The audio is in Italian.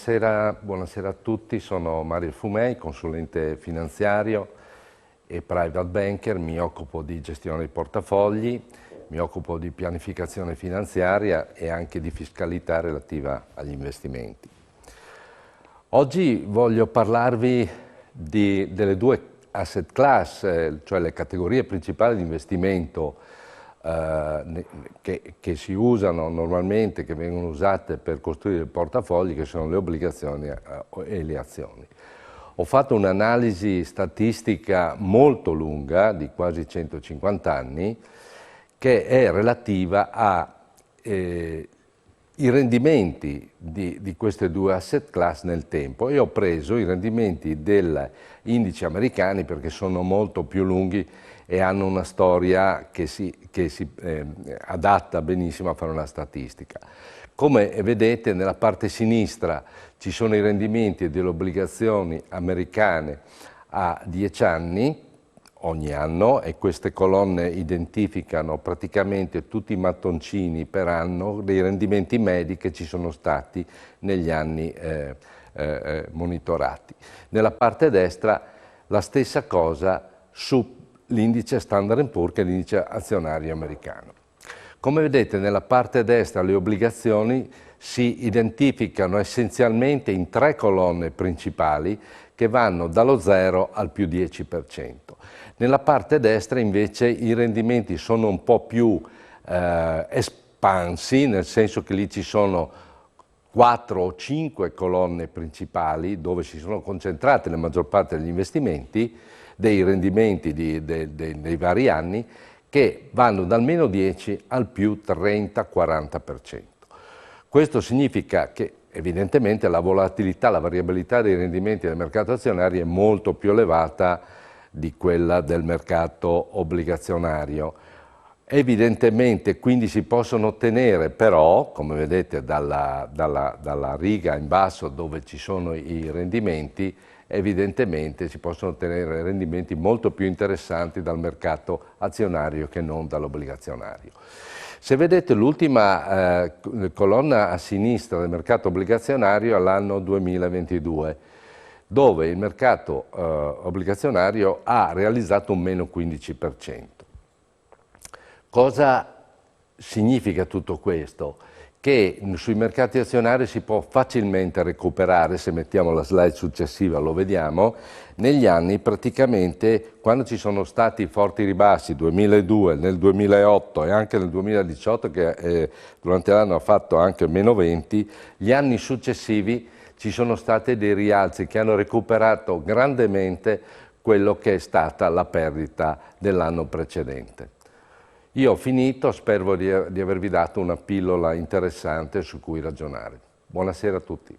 Buonasera a tutti, sono Mario Fumei, consulente finanziario e private banker, mi occupo di gestione dei portafogli, mi occupo di pianificazione finanziaria e anche di fiscalità relativa agli investimenti. Oggi voglio parlarvi delle due asset class, cioè le categorie principali di investimento che si usano normalmente, che vengono usate per costruire i portafogli, che sono le obbligazioni e le azioni. Ho fatto un'analisi statistica molto lunga, di quasi 150 anni, che è relativa ai rendimenti di queste due asset class nel tempo, e ho preso i rendimenti degli indici americani perché sono molto più lunghi e hanno una storia che si adatta benissimo a fare una statistica. Come vedete, nella parte sinistra ci sono i rendimenti delle obbligazioni americane a 10 anni, ogni anno, e queste colonne identificano praticamente tutti i mattoncini per anno dei rendimenti medi che ci sono stati negli anni monitorati. Nella parte destra la stessa cosa sull'indice Standard & Poor's, che è l'indice azionario americano. Come vedete, nella parte destra le obbligazioni si identificano essenzialmente in tre colonne principali che vanno dallo 0 al più 10%. Nella parte destra invece i rendimenti sono un po' più espansi, nel senso che lì ci sono 4 o 5 colonne principali dove si sono concentrate la maggior parte degli investimenti, dei rendimenti dei vari anni, che vanno dal meno 10 al più 30-40%. Questo significa che evidentemente la volatilità, la variabilità dei rendimenti del mercato azionario è molto più elevata di quella del mercato obbligazionario. Evidentemente quindi si possono ottenere però, come vedete dalla riga in basso dove ci sono i rendimenti, evidentemente si possono ottenere rendimenti molto più interessanti dal mercato azionario che non dall'obbligazionario. Se vedete l'ultima colonna a sinistra del mercato obbligazionario all'anno 2022, dove il mercato obbligazionario ha realizzato un meno 15%. Cosa significa tutto questo? Che sui mercati azionari si può facilmente recuperare, se mettiamo la slide successiva lo vediamo, negli anni praticamente quando ci sono stati forti ribassi, 2002, nel 2008 e anche nel 2018, che durante l'anno ha fatto anche meno 20, gli anni successivi ci sono stati dei rialzi che hanno recuperato grandemente quello che è stata la perdita dell'anno precedente. Io ho finito, spero di avervi dato una pillola interessante su cui ragionare. Buonasera a tutti.